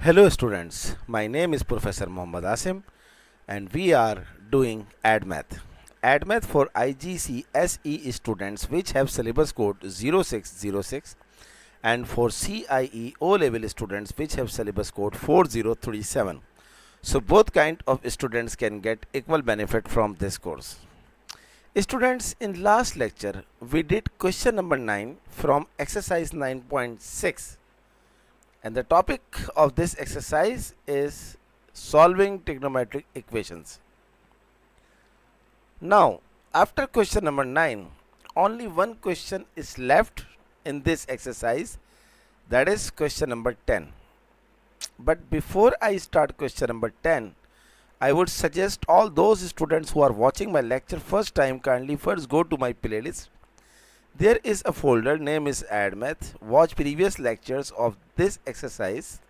Hello students, my name is Professor Muhammad Asim and we are doing ADMath. ADMath for IGCSE students which have syllabus code 0606 and for CIE O level students which have syllabus code 4037. So both kind of students can get equal benefit from this course. Students, in last lecture we did question number 9 from exercise 9.6. And the topic of this exercise is solving trigonometric equations. Now, after question number 9, only one question is left in this exercise, that is question number 10. But before I start question number 10, I would suggest all those students who are watching my lecture first time kindly first go to my playlist. There is a folder name is ADMath. Watch previous lectures of this exercise.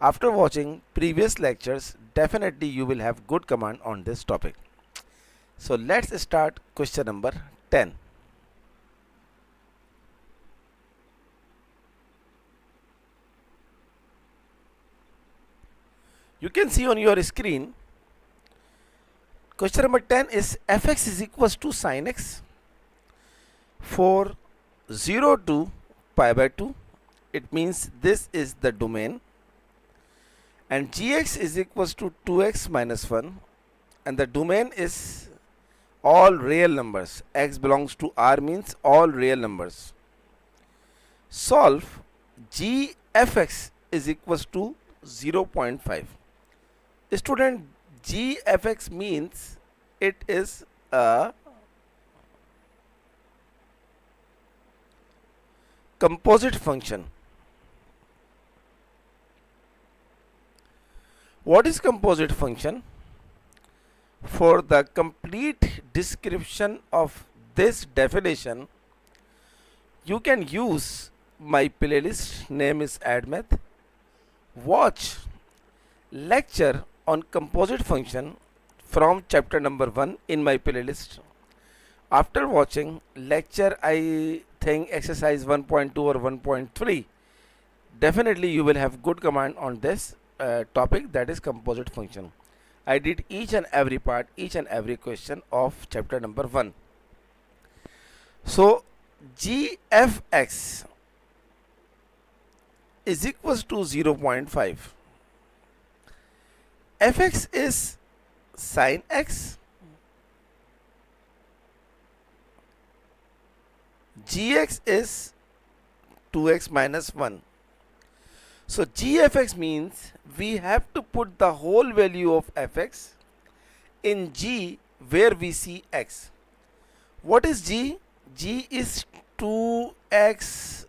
After watching previous lectures, definitely you will have good command on this topic. So let's start question number 10. You can see on your screen, question number 10 is fx is equals to sin x for 0 to pi by 2. It means this is the domain, and gx is equals to 2x minus 1, and the domain is all real numbers. X belongs to R means all real numbers. Solve g fx is equals to 0.5. Student, g fx means it is a composite function. What is composite function? For the complete description of this definition, you can use my playlist name is ADMath. Watch lecture on composite function from chapter number 1 in my playlist. After watching lecture, I think exercise 1.2 or 1.3, definitely you will have good command on this topic, that is composite function. I did each and every part, each and every question of chapter number 1. So gfx is equals to 0.5. fx is sin x, gx is 2x minus 1. So gfx means we have to put the whole value of fx in g where we see x. What is g? G is 2x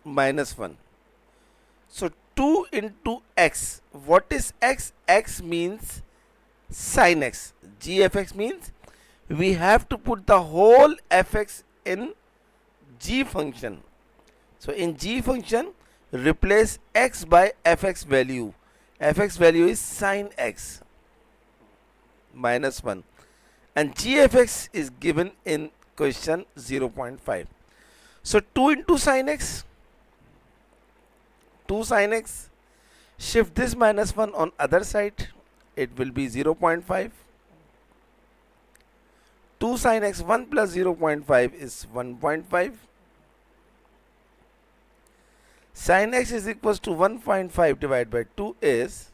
minus 1. So 2 into x. What is x? X means sin x. gfx means we have to put the whole fx in g function. So in g function, replace x by fx value. Fx value is sin x minus 1, and gfx is given in question 0.5. So 2 into sin x, 2 sin x, shift this minus 1 on other side, it will be 0.5. 2 sin x, 1 plus 0.5 is 1.5. Sin x is equals to 1.5 divided by 2 is,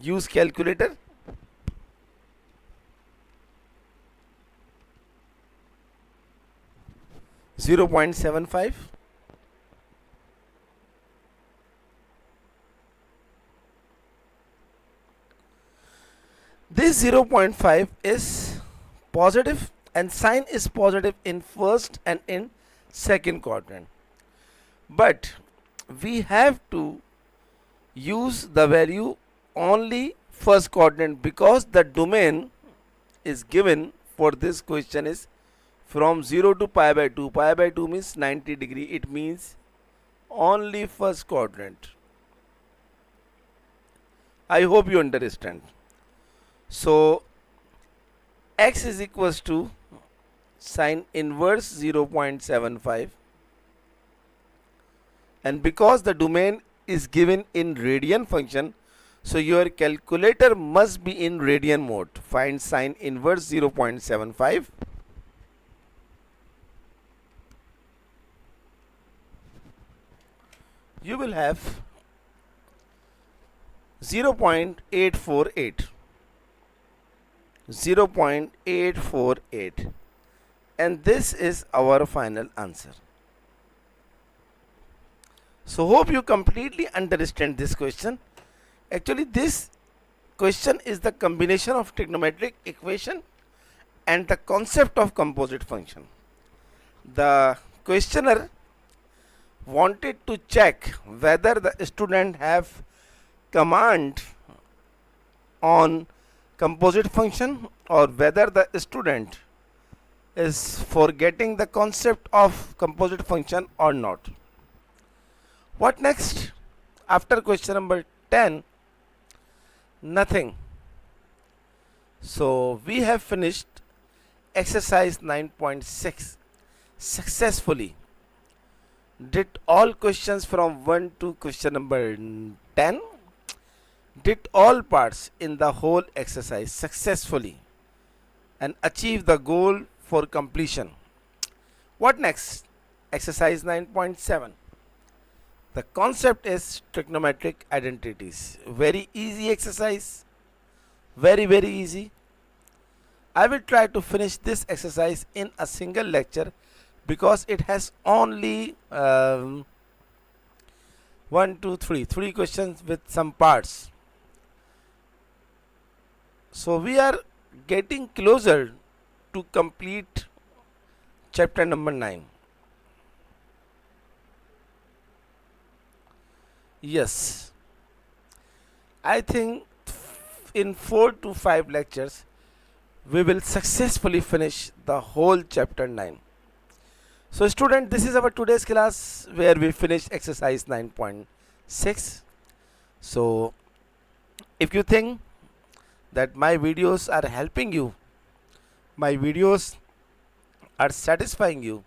use calculator, 0.75. This 0.5 is positive and sin is positive in first and in second quadrant. But we have to use the value only first quadrant because the domain is given for this question is from 0 to pi by 2. Pi by 2 means 90 degree. It means only first quadrant. I hope you understand. So x is equals to sin inverse 0.75, and because the domain is given in radian function, so your calculator must be in radian mode. Find sine inverse 0.75. You will have 0.848. 0.848, and this is our final answer. So hope you completely understand this question. Actually, this question is the combination of trigonometric equation and the concept of composite function. The questioner wanted to check whether the student have command on composite function or whether the student is forgetting the concept of composite function or not. What next? After question number 10, nothing. So we have finished exercise 9.6 successfully. Did all questions from 1 to question number 10, did all parts in the whole exercise successfully and achieve the goal for completion. What next? Exercise 9.7. The concept is trigonometric identities. Very easy exercise. Very easy. I will try to finish this exercise in a single lecture because it has only 1, 2, 3 questions with some parts. So we are getting closer to complete chapter number 9. Yes, I think in 4 to 5 lectures we will successfully finish the whole chapter 9. So student, this is our today's class where we finished exercise 9.6. So if you think that my videos are helping you, my videos are satisfying you,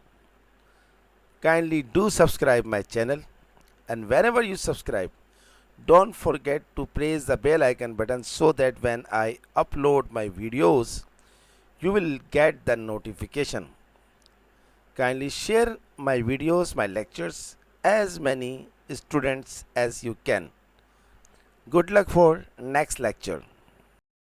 kindly do subscribe my channel, and whenever you subscribe, don't forget to press the bell icon button so that when I upload my videos, you will get the notification. Kindly share my videos, my lectures, as many students as you can. Good luck for next lecture.